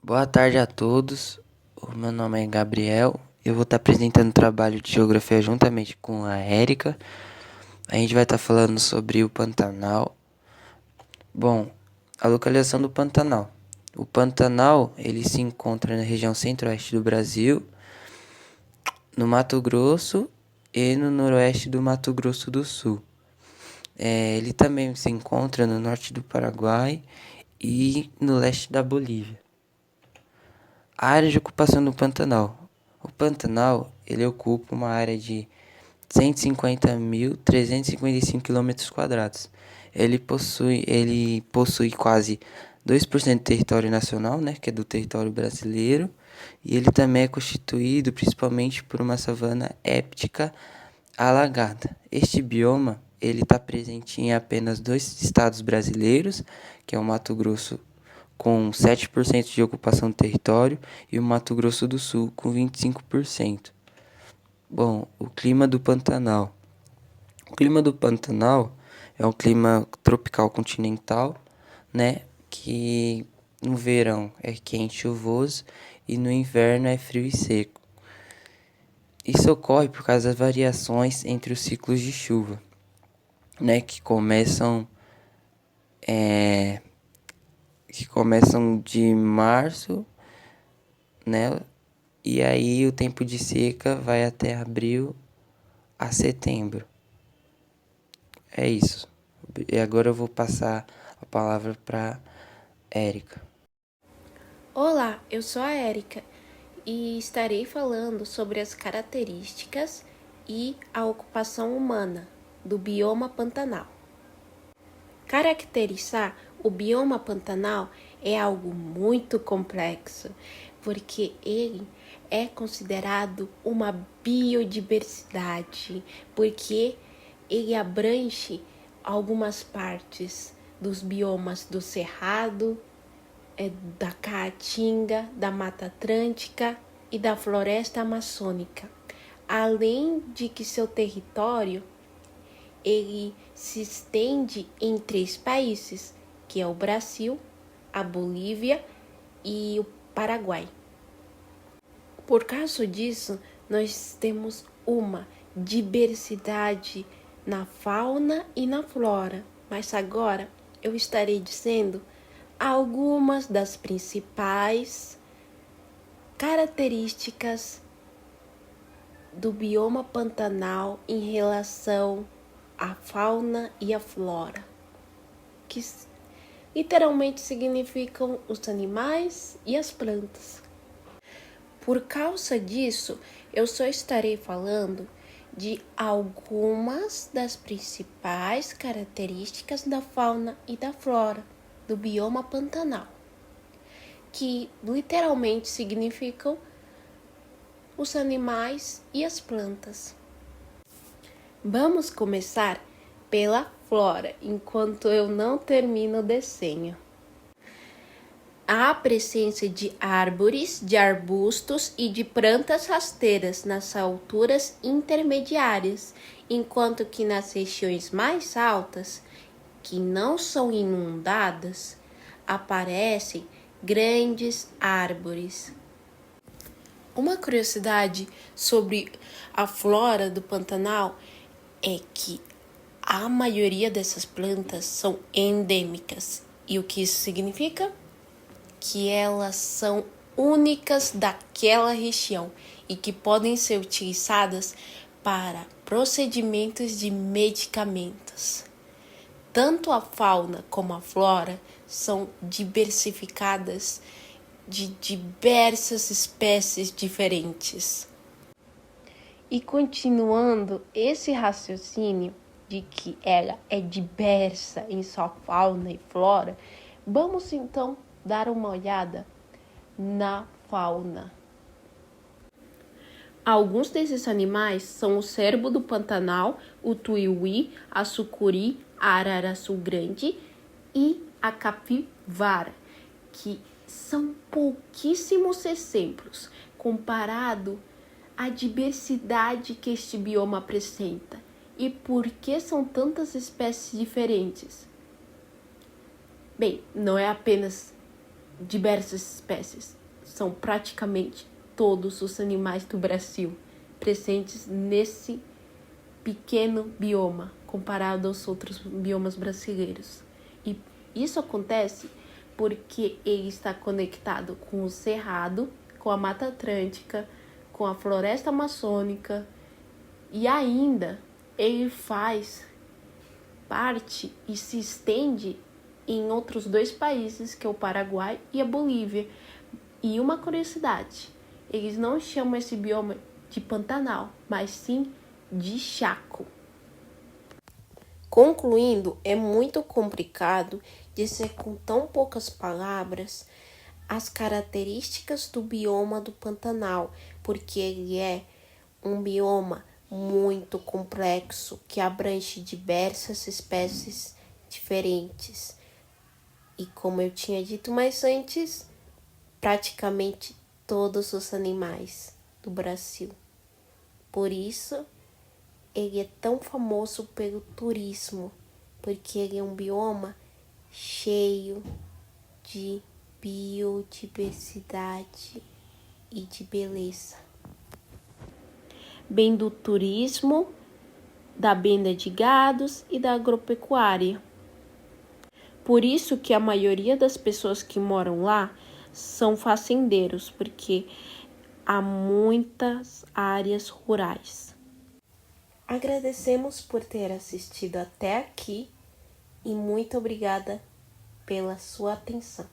Boa tarde a todos. O meu nome é Gabriel. Eu vou estar apresentando o trabalho de geografia juntamente com a Érica. A gente vai estar falando sobre o Pantanal. Bom, a localização do Pantanal. O Pantanal, ele se encontra na região centro-oeste do Brasil, no Mato Grosso e no noroeste do Mato Grosso do Sul. Ele também se encontra no norte do Paraguai e no leste da Bolívia. A área de ocupação do Pantanal. O Pantanal, ele ocupa uma área de 150.355 quilômetros quadrados. Ele possui quase 2% do território nacional, né, que é do território brasileiro, e ele também é constituído principalmente por uma savana éptica alagada. Este bioma, ele está presente em apenas dois estados brasileiros, que é o Mato Grosso com 7% de ocupação do território e o Mato Grosso do Sul com 25%. Bom, o clima do Pantanal. O clima do Pantanal é um clima tropical continental, né? Que no verão é quente e chuvoso e no inverno é frio e seco. Isso ocorre por causa das variações entre os ciclos de chuva, né? Que começam de março, né? E aí o tempo de seca vai até abril a setembro. É isso. E agora eu vou passar a palavra para Érica. Olá, eu sou a Érica e estarei falando sobre as características e a ocupação humana do bioma Pantanal. Caracterizar o bioma Pantanal é algo muito complexo, porque ele é considerado uma biodiversidade, porque ele abrange algumas partes dos biomas do Cerrado, da Caatinga, da Mata Atlântica e da Floresta Amazônica. Além de que seu território ele se estende em 3 países, que é o Brasil, a Bolívia e o Paraguai. Por causa disso, nós temos uma diversidade na fauna e na flora, mas agora eu estarei dizendo algumas das principais características do bioma Pantanal em relação à fauna e à flora, que literalmente significam os animais e as plantas. Por causa disso, eu só estarei falando de algumas das principais características da fauna e da flora do bioma Pantanal, que literalmente significam os animais e as plantas. Vamos começar pela flora, enquanto eu não termino o desenho. Há a presença de árvores, de arbustos e de plantas rasteiras nas alturas intermediárias, enquanto que nas regiões mais altas, que não são inundadas, aparecem grandes árvores. Uma curiosidade sobre a flora do Pantanal é que a maioria dessas plantas são endêmicas. E o que isso significa? Que elas são únicas daquela região e que podem ser utilizadas para procedimentos de medicamentos. Tanto a fauna como a flora são diversificadas de diversas espécies diferentes. E continuando esse raciocínio de que ela é diversa em sua fauna e flora, vamos então dar uma olhada na fauna. Alguns desses animais são o cervo do Pantanal, o tuiuí, a sucuri, a araraçu grande e a capivara, que são pouquíssimos exemplos comparado à diversidade que este bioma apresenta. E por que são tantas espécies diferentes? Bem, não é apenas diversas espécies. São praticamente todos os animais do Brasil presentes nesse pequeno bioma comparado aos outros biomas brasileiros. E isso acontece porque ele está conectado com o Cerrado, com a Mata Atlântica, com a Floresta Amazônica, e ainda ele faz parte e se estende em outros 2 países, que é o Paraguai e a Bolívia. E uma curiosidade, eles não chamam esse bioma de Pantanal, mas sim de Chaco. Concluindo, é muito complicado dizer com tão poucas palavras as características do bioma do Pantanal, porque ele é um bioma muito complexo que abrange diversas espécies diferentes. E como eu tinha dito mais antes, praticamente todos os animais do Brasil. Por isso, ele é tão famoso pelo turismo, porque ele é um bioma cheio de biodiversidade e de beleza. Bem do turismo, da venda de gados e da agropecuária. Por isso que a maioria das pessoas que moram lá são fazendeiros, porque há muitas áreas rurais. Agradecemos por ter assistido até aqui e muito obrigada pela sua atenção.